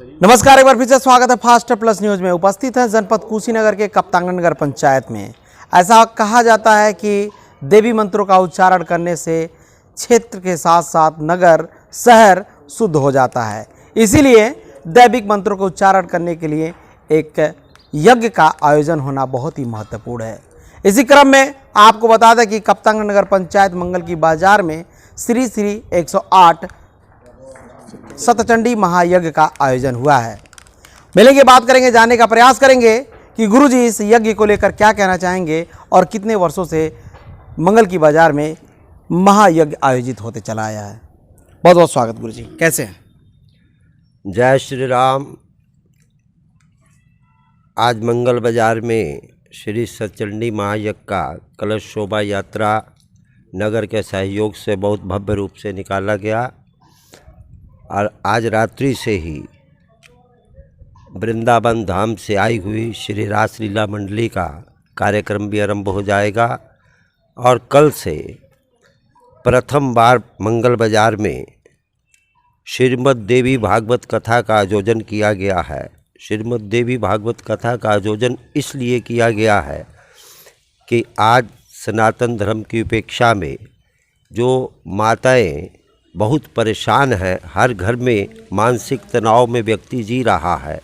नमस्कार, एक बार फिर से स्वागत है फास्ट प्लस न्यूज में। उपस्थित है जनपद कुशीनगर के कप्तांगन नगर पंचायत में। ऐसा कहा जाता है कि देवी मंत्रों का उच्चारण करने से क्षेत्र के साथ साथ नगर शहर शुद्ध हो जाता है। इसीलिए दैविक मंत्रों का उच्चारण करने के लिए एक यज्ञ का आयोजन होना बहुत ही महत्वपूर्ण है। इसी क्रम में आपको बता दें कि कप्तांगन नगर पंचायत मंगल की बाजार में श्री 108 सतचंडी महायज्ञ का आयोजन हुआ है। मिलेंगे, बात करेंगे, जानने का प्रयास करेंगे कि गुरुजी इस यज्ञ को लेकर क्या कहना चाहेंगे और कितने वर्षों से मंगल की बाजार में महायज्ञ आयोजित होते चला आया है। बहुत बहुत स्वागत गुरुजी, कैसे हैं? जय श्री राम। आज मंगल बाजार में श्री सतचंडी महायज्ञ का कलश शोभा यात्रा नगर के सहयोग से बहुत भव्य रूप से निकाला गया और आज रात्रि से ही वृंदावन धाम से आई हुई श्री रासलीला मंडली का कार्यक्रम भी आरंभ हो जाएगा और कल से प्रथम बार मंगल बाजार में श्रीमद् देवी भागवत कथा का आयोजन किया गया है। श्रीमद् देवी भागवत कथा का आयोजन इसलिए किया गया है कि आज सनातन धर्म की उपेक्षा में जो माताएं बहुत परेशान हैं, हर घर में मानसिक तनाव में व्यक्ति जी रहा है।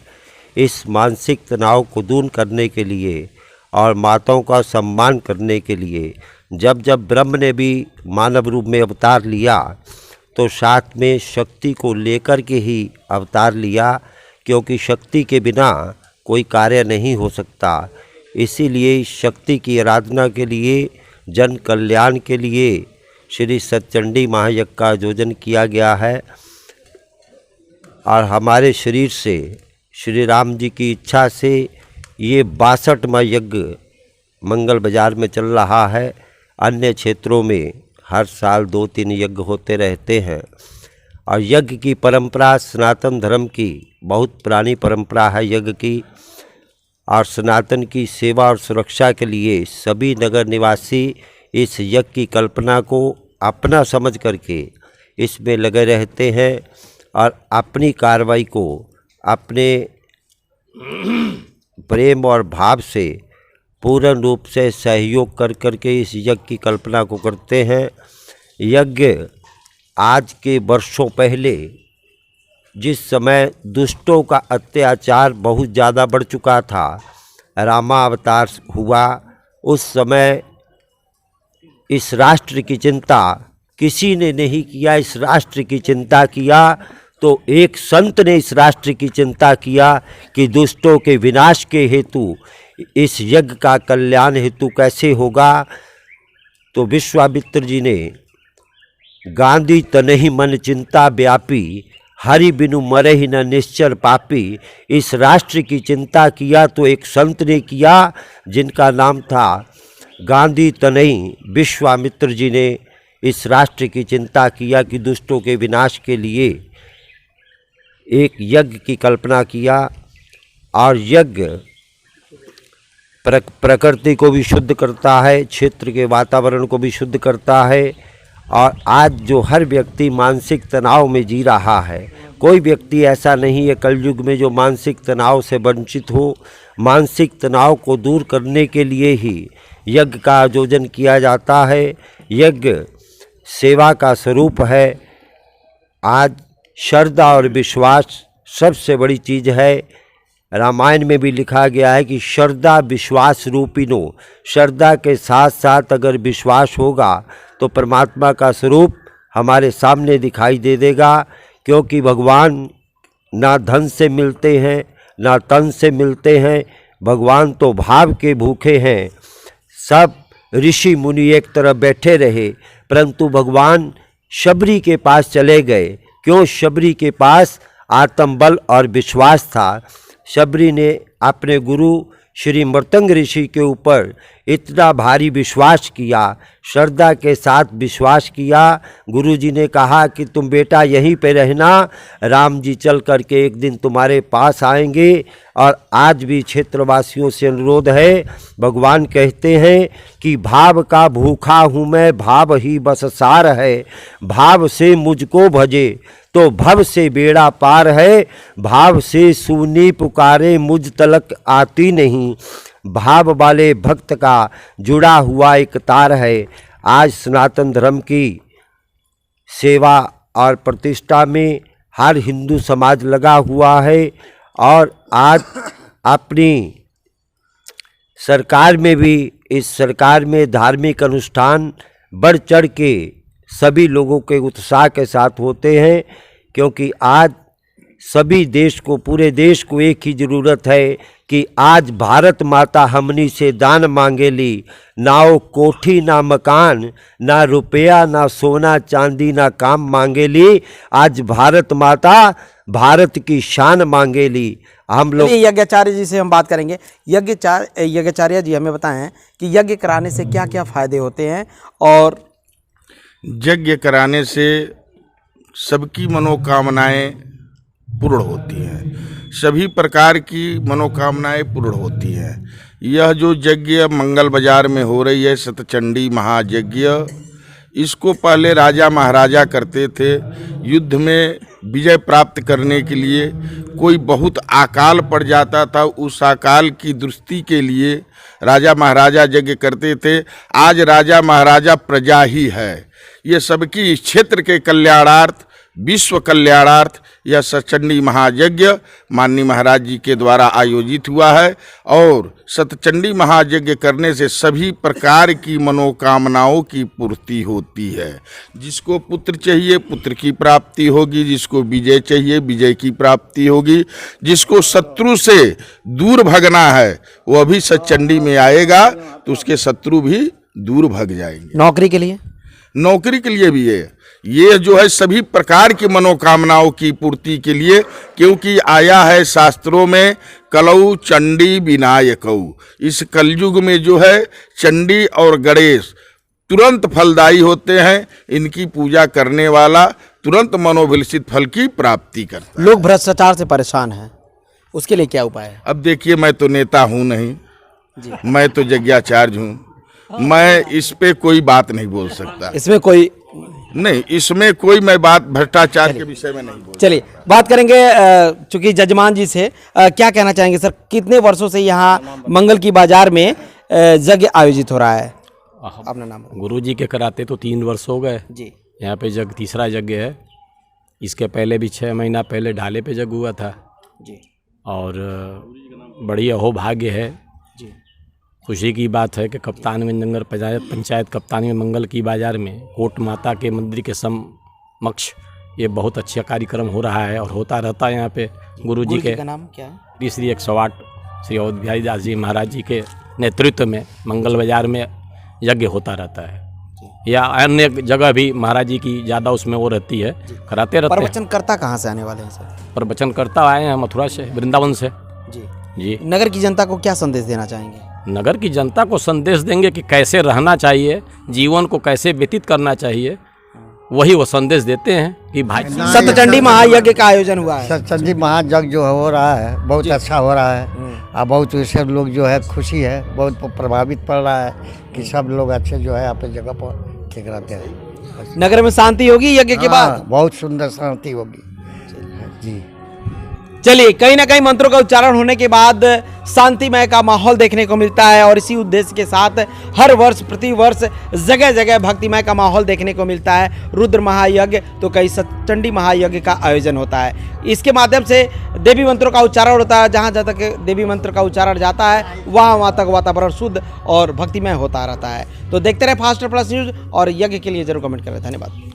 इस मानसिक तनाव को दूर करने के लिए और माताओं का सम्मान करने के लिए जब जब ब्रह्म ने भी मानव रूप में अवतार लिया तो साथ में शक्ति को लेकर के ही अवतार लिया, क्योंकि शक्ति के बिना कोई कार्य नहीं हो सकता। इसीलिए शक्ति की आराधना के लिए, जन कल्याण के लिए श्री सतचंडी महायज्ञ का आयोजन किया गया है। और हमारे शरीर से श्री राम जी की इच्छा से ये 62वां यज्ञ मंगल बाजार में चल रहा है। अन्य क्षेत्रों में हर साल 2-3 यज्ञ होते रहते हैं और यज्ञ की परंपरा सनातन धर्म की बहुत पुरानी परंपरा है यज्ञ की। और सनातन की सेवा और सुरक्षा के लिए सभी नगर निवासी इस यज्ञ की कल्पना को अपना समझ करके इसमें लगे रहते हैं और अपनी कार्रवाई को अपने प्रेम और भाव से पूर्ण रूप से सहयोग कर करके इस यज्ञ की कल्पना को करते हैं। यज्ञ आज के वर्षों पहले जिस समय दुष्टों का अत्याचार बहुत ज़्यादा बढ़ चुका था, रामावतार हुआ, उस समय इस राष्ट्र की चिंता किसी ने नहीं किया। इस राष्ट्र की चिंता किया तो एक संत ने इस राष्ट्र की चिंता किया कि दुष्टों के विनाश के हेतु इस यज्ञ का कल्याण हेतु कैसे होगा। तो विश्वामित्र जी ने गांधी तनहि मन चिंता व्यापी, हरि बिनु मरहि न निश्चर पापी, इस राष्ट्र की चिंता किया तो एक संत ने किया जिनका नाम था गांधी तनहि। विश्वामित्र जी ने इस राष्ट्र की चिंता किया कि दुष्टों के विनाश के लिए एक यज्ञ की कल्पना किया। और यज्ञ प्रकृति को भी शुद्ध करता है, क्षेत्र के वातावरण को भी शुद्ध करता है। और आज जो हर व्यक्ति मानसिक तनाव में जी रहा है, कोई व्यक्ति ऐसा नहीं है कलयुग में जो मानसिक तनाव से वंचित हो। मानसिक तनाव को दूर करने के लिए ही यज्ञ का आयोजन किया जाता है। यज्ञ सेवा का स्वरूप है। आज श्रद्धा और विश्वास सबसे बड़ी चीज़ है। रामायण में भी लिखा गया है कि श्रद्धा विश्वास रूपिनो, श्रद्धा के साथ साथ अगर विश्वास होगा तो परमात्मा का स्वरूप हमारे सामने दिखाई दे देगा। क्योंकि भगवान ना धन से मिलते हैं ना तन से मिलते हैं, भगवान तो भाव के भूखे हैं। सब ऋषि मुनि एक तरफ बैठे रहे परंतु भगवान शबरी के पास चले गए। क्यों? शबरी के पास आत्मबल और विश्वास था। शबरी ने अपने गुरु श्री मृतंग ऋषि के ऊपर इतना भारी विश्वास किया, श्रद्धा के साथ विश्वास किया। गुरुजी ने कहा कि तुम बेटा यहीं पे रहना, राम जी चल करके एक दिन तुम्हारे पास आएंगे। और आज भी क्षेत्रवासियों से अनुरोध है, भगवान कहते हैं कि भाव का भूखा हूँ मैं, भाव ही बस सार है, भाव से मुझको भजे तो भव से बेड़ा पार है, भाव से सुनी पुकारे मुझ तलक आती नहीं, भाव वाले भक्त का जुड़ा हुआ एक तार है। आज सनातन धर्म की सेवा और प्रतिष्ठा में हर हिंदू समाज लगा हुआ है और आज अपनी सरकार में भी, इस सरकार में धार्मिक अनुष्ठान बढ़ चढ़ के सभी लोगों के उत्साह के साथ होते हैं, क्योंकि आज सभी देश को, पूरे देश को एक ही ज़रूरत है कि आज भारत माता हमनी से दान मांगे ली, ना वो कोठी ना मकान ना रुपया ना सोना चांदी ना काम मांगे ली, आज भारत माता भारत की शान मांगे ली। हम लोग यज्ञाचार्य जी से हम बात करेंगे। यज्ञाचार्य जी हमें बताएं कि यज्ञ कराने से क्या क्या फायदे होते हैं। और यज्ञ कराने से सबकी मनोकामनाएं पूर्ण होती हैं, सभी प्रकार की मनोकामनाएं पूर्ण होती हैं। यह जो यज्ञ मंगल बाजार में हो रही है, सतचंडी महायज्ञ, इसको पहले राजा महाराजा करते थे। युद्ध में विजय प्राप्त करने के लिए कोई बहुत अकाल पड़ जाता था, उस अकाल की दुरुस्ती के लिए राजा महाराजा यज्ञ करते थे। आज राजा महाराजा प्रजा ही है। ये सबकी क्षेत्र के कल्याणार्थ, विश्व कल्याणार्थ यह सतचंडी महायज्ञ माननीय महाराज जी के द्वारा आयोजित हुआ है। और सतचंडी महायज्ञ करने से सभी प्रकार की मनोकामनाओं की पूर्ति होती है। जिसको पुत्र चाहिए पुत्र की प्राप्ति होगी, जिसको विजय चाहिए विजय की प्राप्ति होगी, जिसको शत्रु से दूर भगना है वो अभी सतचंडी में आएगा तो उसके शत्रु भी दूर भग जाएंगे। नौकरी के लिए, नौकरी के लिए भी है। ये जो है सभी प्रकार की मनोकामनाओं की पूर्ति के लिए, क्योंकि आया है शास्त्रों में कलऊ चंडी विनायकऊ। इस कलयुग में जो है चंडी और गणेश तुरंत फलदायी होते हैं। इनकी पूजा करने वाला तुरंत मनोभिलषित फल की प्राप्ति करता है। लोग भ्रष्टाचार से परेशान हैं, उसके लिए क्या उपाय है? अब देखिए, मैं तो नेता हूँ नहीं जी, मैं तो यज्ञाचार्य हूँ, मैं इस पे कोई बात नहीं बोल सकता। इसमें कोई नहीं, इसमें कोई मैं बात भ्रष्टाचार के विषय में नहीं बोल। चलिए बात करेंगे चूंकि जजमान जी से, क्या कहना चाहेंगे सर, कितने वर्षों से यहाँ मंगल की बाजार में यज्ञ आयोजित हो रहा है? अपना नाम। गुरु जी के कराते तो 3 वर्ष हो गए जी। यहाँ पे जग तीसरा यज्ञ है। इसके पहले भी 6 महीना पहले ढाले पे यज्ञ हुआ था जी। और बड़ी अहोभाग्य है जी, खुशी की बात है कि कप्तानगंज नगर पंचायत कप्तानगंज मंगल की बाजार में कोट माता के मंदिर के समक्ष ये बहुत अच्छा कार्यक्रम हो रहा है और होता रहता है। यहाँ पे गुरु जी के नाम क्या है? श्री 108 श्री अवध बिहारी दास जी महाराज जी के नेतृत्व में मंगल बाजार में यज्ञ होता रहता है, या अन्य जगह भी महाराज जी की ज़्यादा उसमें वो रहती है, कराते रहते हैं। प्रवचनकर्ता कहाँ से आने वाले हैं सर? प्रवचनकर्ता आए हैं मथुरा से, वृंदावन से जी। जी। नगर की जनता को क्या संदेश देना चाहेंगे? नगर की जनता को संदेश देंगे कि कैसे रहना चाहिए, जीवन को कैसे व्यतीत करना चाहिए, वही वो संदेश देते हैं कि भाई। सतचंडी महायज्ञ का आयोजन हुआ है। सतचंडी महायज्ञ जो हो रहा है बहुत अच्छा हो रहा है और बहुत सब लोग जो है खुशी है, बहुत प्रभावित पड़ रहा है कि सब लोग अच्छे जो है अपनी जगह पर ठीक रहते हैं। नगर में शांति होगी यज्ञ के बाद? बहुत सुंदर शांति होगी जी। चलिए, कहीं ना कहीं मंत्रों का उच्चारण होने के बाद शांतिमय का माहौल देखने को मिलता है और इसी उद्देश्य के साथ हर वर्ष प्रति वर्ष जगह जगह भक्तिमय का माहौल देखने को मिलता है। रुद्र महायज्ञ तो कई सतचंडी महायज्ञ का आयोजन होता है। इसके माध्यम से देवी मंत्रों का उच्चारण होता है। जहाँ जहाँ तक देवी मंत्र का उच्चारण जाता है वहाँ तक वातावरण शुद्ध और भक्तिमय होता रहता है। तो देखते रहे फास्ट प्लस न्यूज़ और यज्ञ के लिए जरूर कमेंट करें। धन्यवाद।